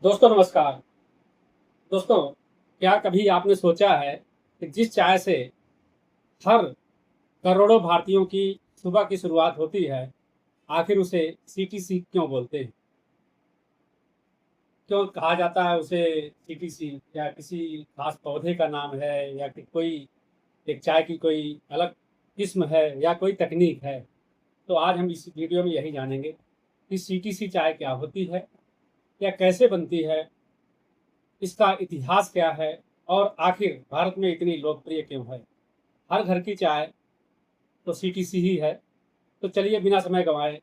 दोस्तों नमस्कार। दोस्तों, क्या कभी आपने सोचा है कि जिस चाय से हर करोड़ों भारतीयों की सुबह की शुरुआत होती है, आखिर उसे सीटीसी क्यों बोलते हैं? क्यों कहा जाता है उसे सीटीसी? या किसी खास पौधे का नाम है, या कि कोई एक चाय की कोई अलग किस्म है, या कोई तकनीक है? तो आज हम इस वीडियो में यही जानेंगे कि सीटीसी चाय क्या होती है, या कैसे बनती है, इसका इतिहास क्या है, और आखिर भारत में इतनी लोकप्रिय क्यों है। हर घर की चाय तो सीटीसी ही है। तो चलिए बिना समय गंवाए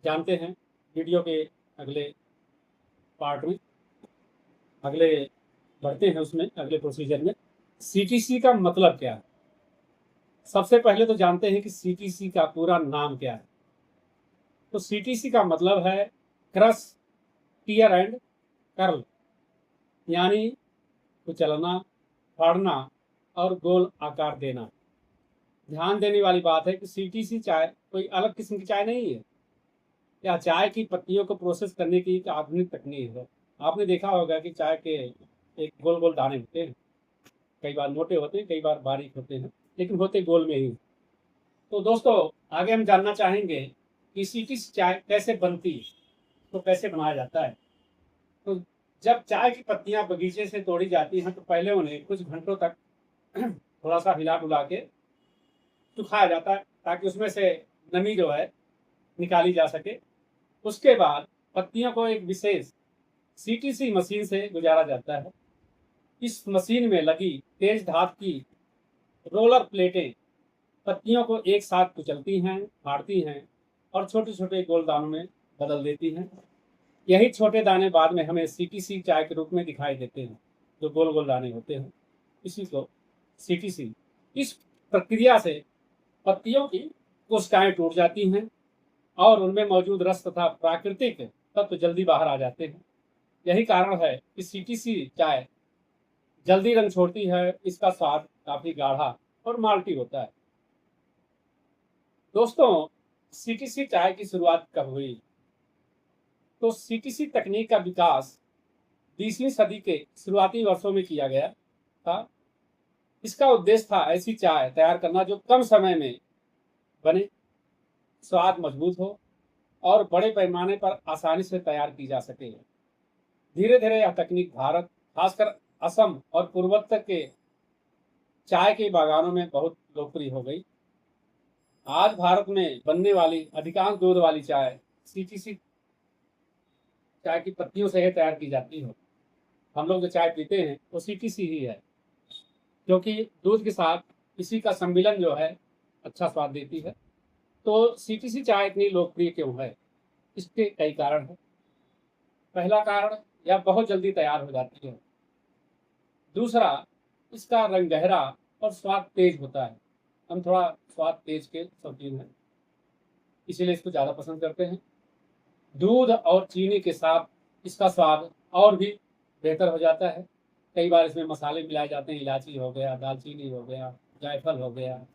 जानते हैं वीडियो के अगले पार्ट में, अगले बढ़ते हैं उसमें, अगले प्रोसीजर में। सीटीसी का मतलब क्या है? सबसे पहले तो जानते हैं कि सीटीसी का पूरा नाम क्या है। तो सीटीसी का मतलब है क्रश, टीयर एंड कर्ल, यानी कुचलना, फाड़ना और गोल आकार देना। ध्यान देने वाली बात है कि सीटीसी चाय कोई अलग किस्म की चाय नहीं है। यह चाय की पत्तियों को प्रोसेस करने की एक आधुनिक तकनीक है। आपने देखा होगा कि चाय के एक गोल गोल दाने होते हैं। कई बार मोटे होते हैं, कई बार बारीक होते हैं, लेकिन होते गोल में ही। तो दोस्तों, आगे हम जानना चाहेंगे कि सीटीसी चाय कैसे बनती है, तो कैसे बनाया जाता है। तो जब चाय की पत्तियां बगीचे से तोड़ी जाती हैं, तो पहले उन्हें कुछ घंटों तक थोड़ा सा हिला डुला के सुखाया जाता है, ताकि उसमें से नमी जो है निकाली जा सके। उसके बाद पत्तियों को एक विशेष सीटीसी मशीन से गुजारा जाता है। इस मशीन में लगी तेज धात की रोलर प्लेटें पत्तियों को एक साथ कुचलती हैं, फाड़ती हैं और छोटे छोटे गोल दानों में बदल देती हैं। यही छोटे दाने बाद में हमें सीटीसी चाय के रूप में दिखाई देते हैं, जो गोल गोल दाने होते हैं। इसी को सीटीसी। इस प्रक्रिया से पत्तियों की कोशिकाएं टूट जाती हैं और उनमें मौजूद रस तथा प्राकृतिक तत्व जल्दी बाहर आ जाते हैं। यही कारण है कि सीटीसी चाय जल्दी रंग छोड़ती है। इसका स्वाद काफी गाढ़ा और माल्टी होता है। दोस्तों, सीटीसी चाय की शुरुआत कब हुई? तो सीटीसी तकनीक का विकास 20वीं सदी के शुरुआती वर्षों में किया गया था। इसका उद्देश्य था ऐसी चाय तैयार करना जो कम समय में बने, स्वाद मजबूत हो और बड़े पैमाने पर आसानी से तैयार की जा सके। धीरे धीरे यह तकनीक भारत, खासकर असम और पूर्वोत्तर के चाय के बागानों में बहुत लोकप्रिय हो गई। आज भारत में बनने वाली अधिकांश दूध वाली चाय सीटीसी चाय की पत्तियों से ही तैयार की जाती है। हम लोग जो चाय पीते हैं वो सीटीसी ही है, क्योंकि दूध के साथ इसी का सम्मिलन जो है अच्छा स्वाद देती है। तो सीटीसी चाय इतनी लोकप्रिय क्यों है? इसके कई कारण हैं। पहला कारण, यह बहुत जल्दी तैयार हो जाती है। दूसरा, इसका रंग गहरा और स्वाद तेज होता है। हम थोड़ा स्वाद तेज के शौकीन हैं, इसीलिए इसको ज़्यादा पसंद करते हैं। दूध और चीनी के साथ इसका स्वाद और भी बेहतर हो जाता है। कई बार इसमें मसाले मिलाए जाते हैं, इलायची हो गया, दालचीनी हो गया, जायफल हो गया,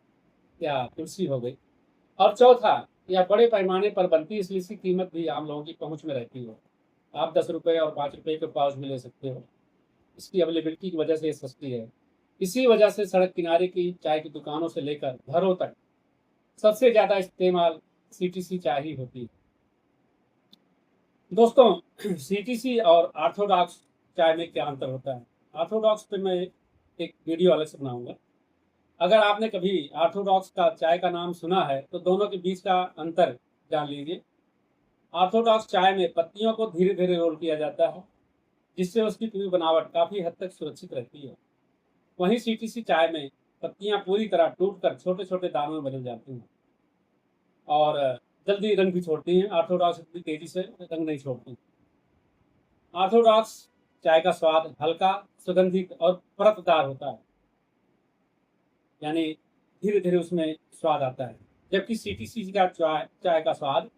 या तुलसी हो गई। और चौथा, यह बड़े पैमाने पर बनती है, इसलिए इसकी कीमत भी आम लोगों की पहुंच में रहती है। आप 10 रुपये और 5 रुपये के पाउच में ले सकते हो। इसकी अवेलेबिलिटी की वजह से ये सस्ती है। इसी वजह से सड़क किनारे की चाय की दुकानों से लेकर घरों तक सबसे ज़्यादा इस्तेमाल सीटीसी चाय ही होती है। दोस्तों, सीटीसी और ऑर्थोडॉक्स चाय में क्या अंतर होता है? ऑर्थोडॉक्स पे मैं एक वीडियो अलग से बनाऊंगा। अगर आपने कभी ऑर्थोडॉक्स का चाय का नाम सुना है, तो दोनों के बीच का अंतर जान लीजिए। ऑर्थोडॉक्स चाय में पत्तियों को धीरे धीरे रोल किया जाता है, जिससे उसकी पूरी बनावट काफ़ी हद तक सुरक्षित रहती है। वहीं सीटीसी चाय में पत्तियां पूरी तरह टूटकर छोटे छोटे दानों में बदल जाती हैं और जल्दी रंग भी छोड़ती हैं। ऑर्थोडॉक्स इतनी तेजी से रंग नहीं छोड़ती। ऑर्थोडॉक्स चाय का स्वाद हल्का, सुगंधित और परतदार होता है, यानी धीरे धीरे उसमें स्वाद आता है। जबकि सीटीसी का चाय चाय का स्वाद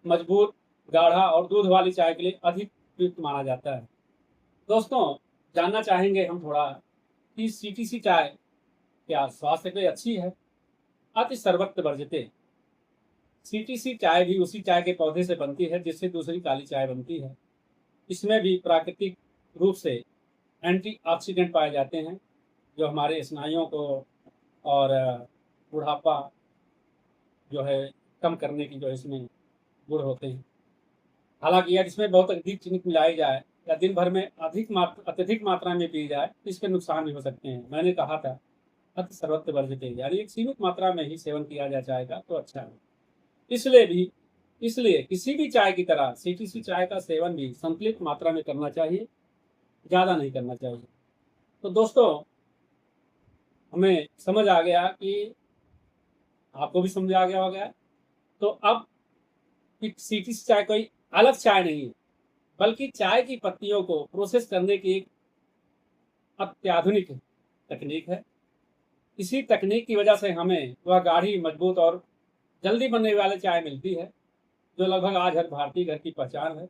मजबूत, गाढ़ा और दूध वाली चाय के लिए अधिक उपयुक्त माना जाता है। दोस्तों, जानना चाहेंगे हम थोड़ा कि सीटीसी चाय क्या स्वास्थ्य के लिए अच्छी है? अति सर्वत्र वर्जित। सीटीसी चाय भी उसी चाय के पौधे से बनती है जिससे दूसरी काली चाय बनती है। इसमें भी प्राकृतिक रूप से एंटीऑक्सीडेंट पाए जाते हैं, जो हमारे स्नायुओं को और बुढ़ापा जो है कम करने की जो इसमें गुण होते हैं। हालाँकि यदि इसमें बहुत अधिक चीनी मिलाई जाए या दिन भर में अत्यधिक मात्रा में पी जाए तो इसके नुकसान भी हो सकते हैं। मैंने कहा था अति सर्वत्र वर्जिते, यानी एक सीमित मात्रा में ही सेवन किया जा चाय तो अच्छा है। इसलिए किसी भी चाय की तरह सीटीसी चाय का सेवन भी संतुलित मात्रा में करना चाहिए, ज़्यादा नहीं करना चाहिए। तो दोस्तों, हमें समझ आ गया कि आपको भी समझ आ गया होगा। तो अब सीटीसी चाय कोई अलग चाय नहीं है, बल्कि चाय की पत्तियों को प्रोसेस करने की एक अत्याधुनिक तकनीक है। इसी तकनीक की वजह से हमें वह गाढ़ी, मजबूत और जल्दी बनने वाली चाय मिलती है, जो लगभग आज हर भारतीय घर की पहचान है।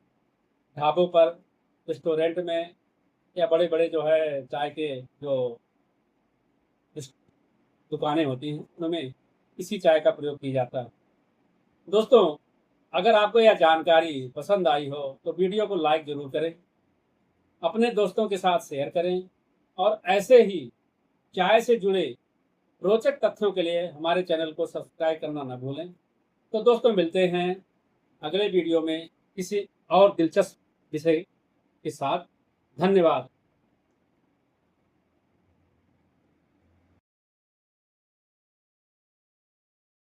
ढाबों पर, रेस्टोरेंट में या बड़े-बड़े जो है चाय के जो दुकानें होती हैं, उनमें इसी चाय का प्रयोग किया जाता है। दोस्तों, अगर आपको यह जानकारी पसंद आई हो तो वीडियो को लाइक ज़रूर करें, अपने दोस्तों के साथ शेयर करें और ऐसे ही चाय से जुड़े रोचक तथ्यों के लिए हमारे चैनल को सब्सक्राइब करना न भूलें। तो दोस्तों, मिलते हैं अगले वीडियो में किसी और दिलचस्प विषय के साथ। धन्यवाद।